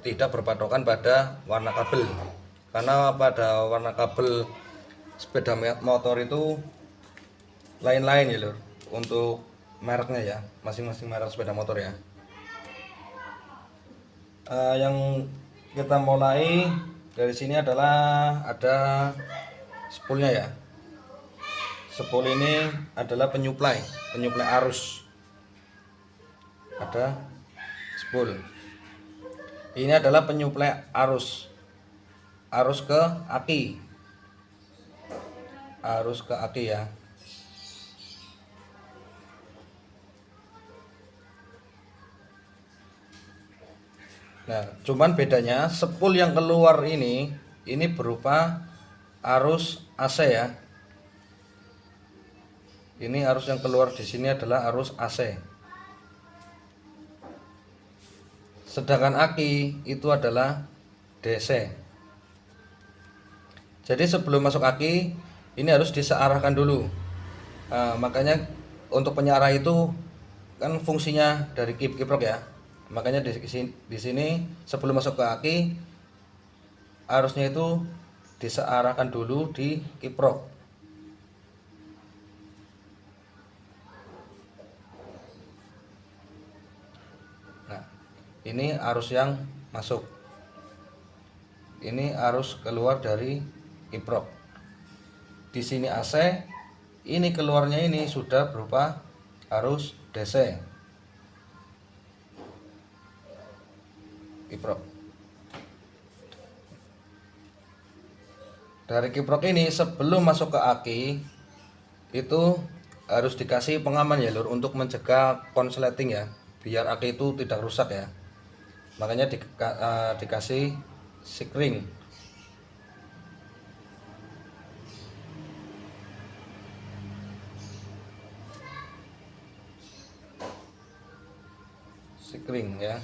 tidak berpatokan pada warna kabel, karena pada warna kabel sepeda motor itu lain-lain ya lur, untuk mereknya ya, masing-masing merek sepeda motor ya. Yang kita mulai dari sini adalah ada spoolnya ya. Spool ini adalah penyuplai arus. Ada spool. Ini adalah penyuplai arus ke aki. Arus ke aki ya. Nah, cuman bedanya spool yang keluar ini berupa arus AC ya. Ini arus yang keluar di sini adalah arus AC. Sedangkan aki itu adalah DC. Jadi sebelum masuk aki ini harus disearahkan dulu. Nah, makanya untuk penyarah itu kan fungsinya dari kiprok ya. Makanya di sini sebelum masuk ke aki arusnya itu disearahkan dulu di kiprok. Nah, ini arus yang masuk. Ini arus keluar dari kiprok. Di sini AC, ini keluarnya ini sudah berupa arus DC. Kiprok. Dari kiprok ini sebelum masuk ke aki itu harus dikasih pengaman ya lur, untuk mencegah konsleting ya, biar aki itu tidak rusak ya. Makanya dikasih sikring. Sikring ya.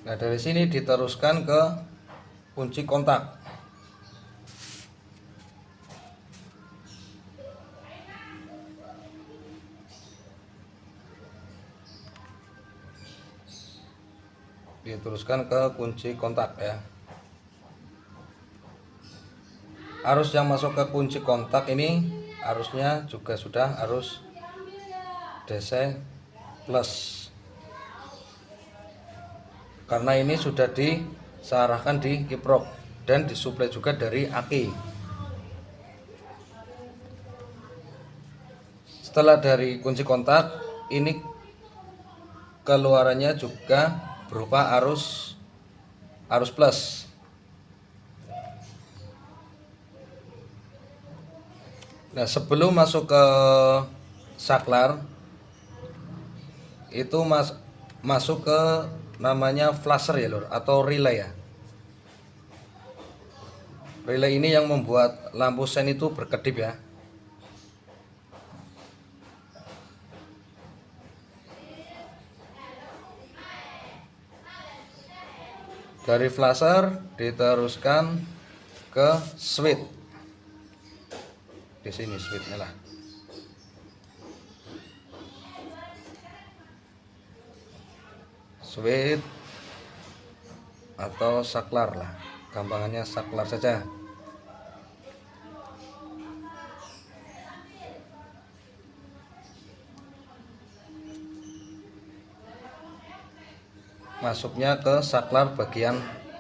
Nah, dari sini diteruskan ke kunci kontak. Diteruskan ke kunci kontak ya. Arus yang masuk ke kunci kontak ini arusnya juga sudah arus DC plus. Karena ini sudah disearahkan di kiprok dan disuplai juga dari aki. Setelah dari kunci kontak, ini keluarannya juga berupa arus plus. Nah, sebelum masuk ke saklar itu masuk ke namanya flasher ya lur, atau relay ya. Relay ini yang membuat lampu sen itu berkedip ya. Dari flasher diteruskan ke switch. Di sini switchnya lah. Switch atau saklar lah, gampangannya saklar saja. Masuknya ke saklar bagian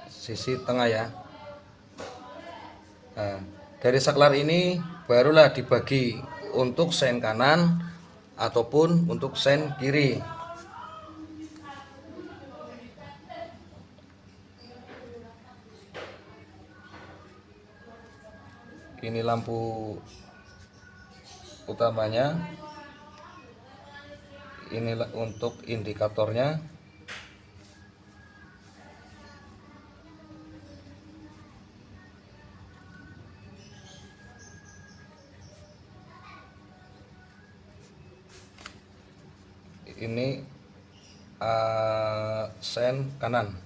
sisi tengah ya. Nah, dari saklar ini barulah dibagi untuk sen kanan ataupun untuk sen kiri. Ini lampu utamanya, inilah untuk indikatornya. Ini sen kanan.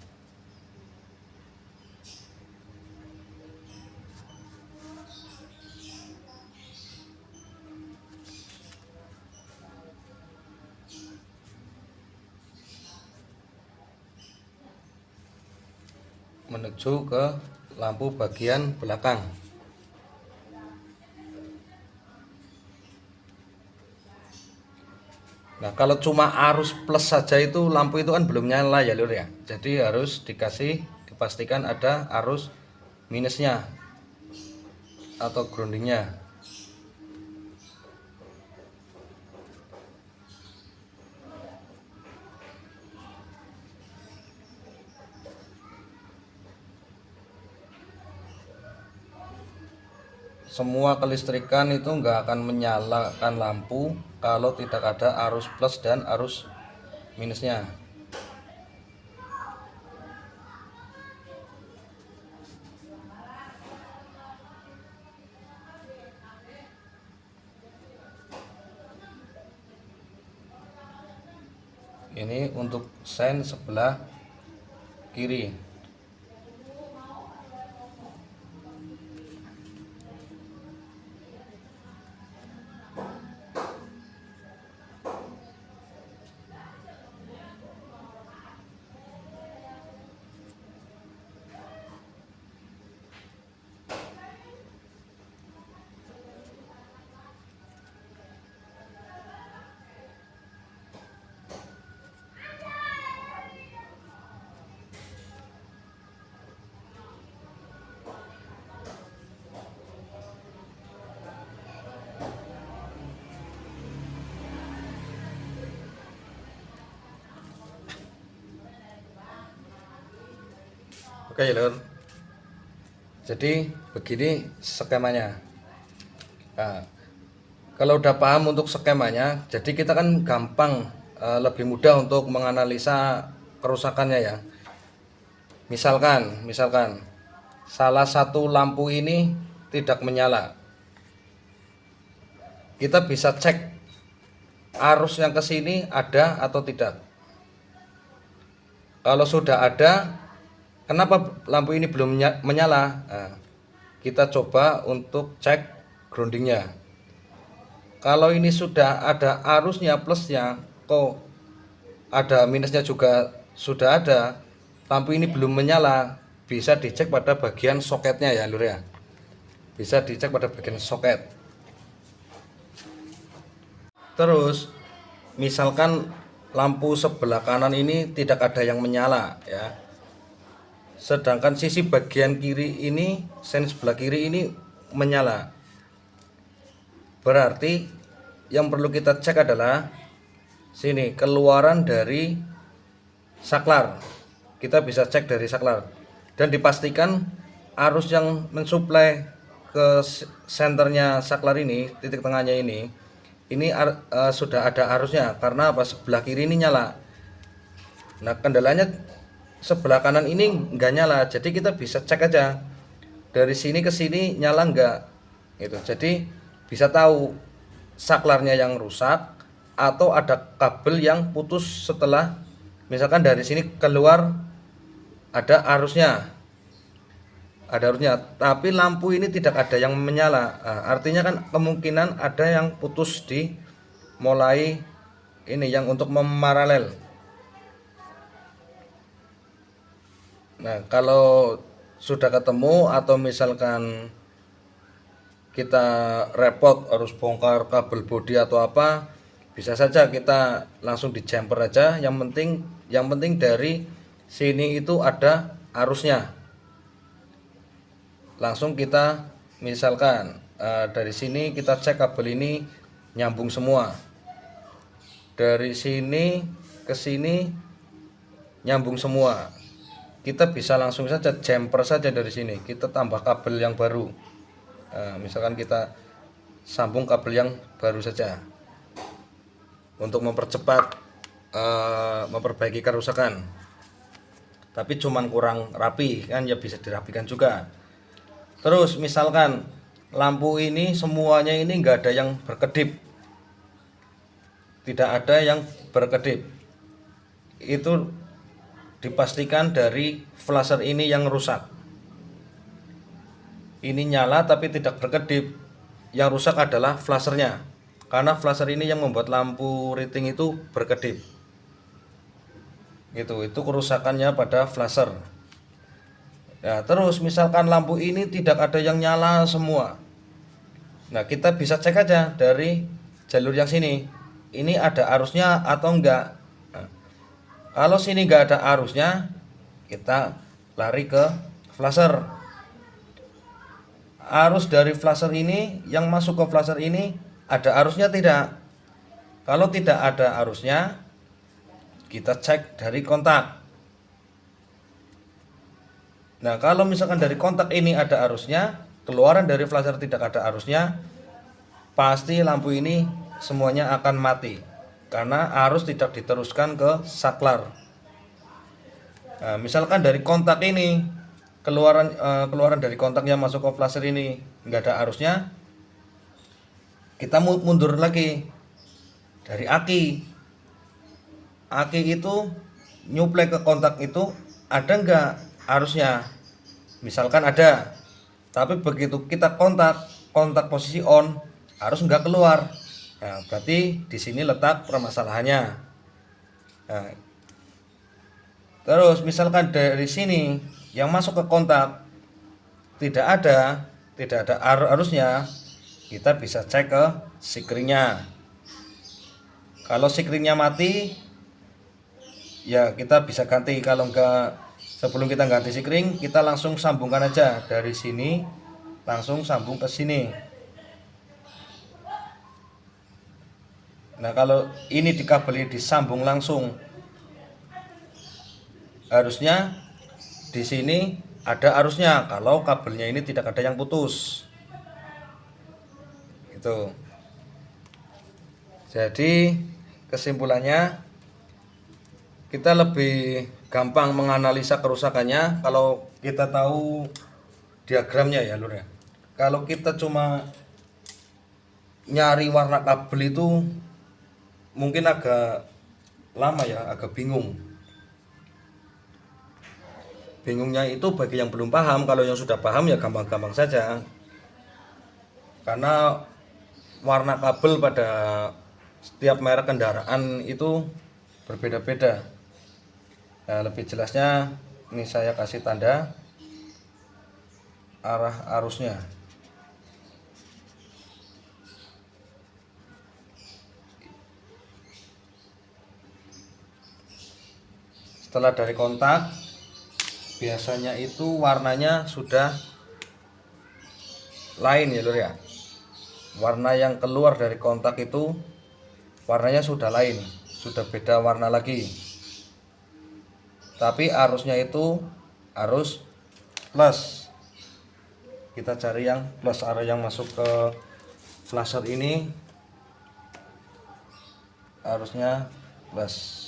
menuju ke lampu bagian belakang. Nah, kalau cuma arus plus saja itu lampu itu kan belum nyala ya lur ya. Jadi harus dipastikan ada arus minusnya atau groundingnya. Semua kelistrikan itu nggak akan menyalakan lampu kalau tidak ada arus plus dan arus minusnya. Ini untuk sen sebelah kiri. Oke ya lur. Jadi begini skemanya. Nah, kalau udah paham untuk skemanya, jadi kita kan gampang, lebih mudah untuk menganalisa kerusakannya ya. Misalkan salah satu lampu ini tidak menyala. Kita bisa cek arus yang ke sini ada atau tidak. Kalau sudah ada, kenapa lampu ini belum menyala? Nah, kita coba untuk cek groundingnya. Kalau ini sudah ada arusnya plusnya, kok ada minusnya juga sudah ada, lampu ini belum menyala, bisa dicek pada bagian soketnya ya lur ya. Bisa dicek pada bagian soket. Terus misalkan lampu sebelah kanan ini tidak ada yang menyala ya. Sedangkan sisi bagian kiri ini, sen sebelah kiri ini menyala. Berarti yang perlu kita cek adalah sini keluaran dari saklar. Kita bisa cek dari saklar dan dipastikan arus yang mensuplai ke senternya saklar ini, titik tengahnya ini sudah ada arusnya, karena apa? Sebelah kiri ini nyala. Nah, kendalanya sebelah kanan ini nggak nyala, jadi kita bisa cek aja dari sini ke sini nyala nggak gitu. Jadi bisa tahu saklarnya yang rusak atau ada kabel yang putus setelah misalkan dari sini keluar ada arusnya, tapi lampu ini tidak ada yang menyala. Nah, artinya kan kemungkinan ada yang putus di mulai ini yang untuk memaralel. Nah, kalau sudah ketemu atau misalkan kita repot harus bongkar kabel bodi atau apa, bisa saja kita langsung di jumper aja. Yang penting dari sini itu ada arusnya. Langsung kita misalkan dari sini kita cek kabel ini nyambung semua, dari sini ke sini nyambung semua. Kita bisa langsung saja jumper saja dari sini, kita tambah kabel yang baru. Misalkan kita sambung kabel yang baru saja untuk mempercepat memperbaiki kerusakan. Tapi cuman kurang rapi kan, ya bisa dirapikan juga. Terus misalkan lampu ini semuanya ini enggak ada yang berkedip, tidak ada yang berkedip, itu dipastikan dari flasher ini yang rusak. Ini nyala tapi tidak berkedip, yang rusak adalah flashernya, karena flasher ini yang membuat lampu riting itu berkedip. Itu kerusakannya pada flasher. Nah, terus misalkan lampu ini tidak ada yang nyala semua. Nah, kita bisa cek aja dari jalur yang sini. Ini ada arusnya atau enggak. Nah, kalau sini enggak ada arusnya, kita lari ke flasher. Arus dari flasher ini yang masuk ke flasher ini ada arusnya tidak? Kalau tidak ada arusnya, kita cek dari kontak. Nah, kalau misalkan dari kontak ini ada arusnya, keluaran dari flasher tidak ada arusnya, pasti lampu ini semuanya akan mati karena arus tidak diteruskan ke saklar. Nah, misalkan dari kontak ini keluaran dari kontak yang masuk ke flasher ini nggak ada arusnya, kita mundur lagi dari aki. Aki itu nyuplai ke kontak itu ada nggak arusnya? Misalkan ada, tapi begitu kita kontak posisi on, arus nggak keluar. Nah, berarti di sini letak permasalahannya. Nah, terus misalkan dari sini yang masuk ke kontak tidak ada arusnya, kita bisa cek ke sikringnya. Kalau sikringnya mati, ya kita bisa ganti. Kalau enggak, sebelum kita ganti sikring, kita langsung sambungkan aja dari sini, langsung sambung ke sini. Nah, kalau ini di kabel ini disambung langsung, harusnya di sini ada arusnya. Kalau kabelnya ini tidak ada yang putus, itu. Jadi kesimpulannya, kita lebih gampang menganalisa kerusakannya kalau kita tahu diagramnya ya lur ya. Kalau kita cuma nyari warna kabel itu mungkin agak lama ya, agak bingung. Bingungnya itu bagi yang belum paham. Kalau yang sudah paham ya gampang-gampang saja. Karena warna kabel pada setiap merek kendaraan itu berbeda-beda. Nah, lebih jelasnya ini saya kasih tanda arah arusnya. Setelah dari kontak, biasanya itu warnanya sudah lain ya lur ya. Warna yang keluar dari kontak itu warnanya sudah lain, sudah beda warna lagi. Tapi arusnya itu arus plus. Kita cari yang plus, arah yang masuk ke flasher ini arusnya plus.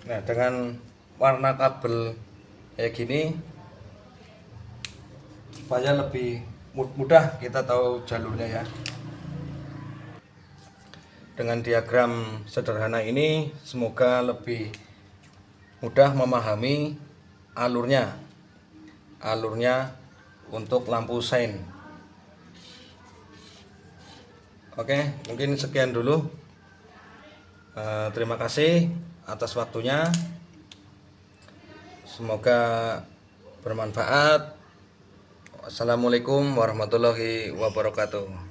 Nah, dengan warna kabel kayak gini supaya lebih mudah kita tahu jalurnya ya. Dengan diagram sederhana ini semoga lebih mudah memahami alurnya untuk lampu sein. Oke, mungkin sekian dulu. Terima kasih atas waktunya. Semoga bermanfaat. Wassalamualaikum warahmatullahi wabarakatuh.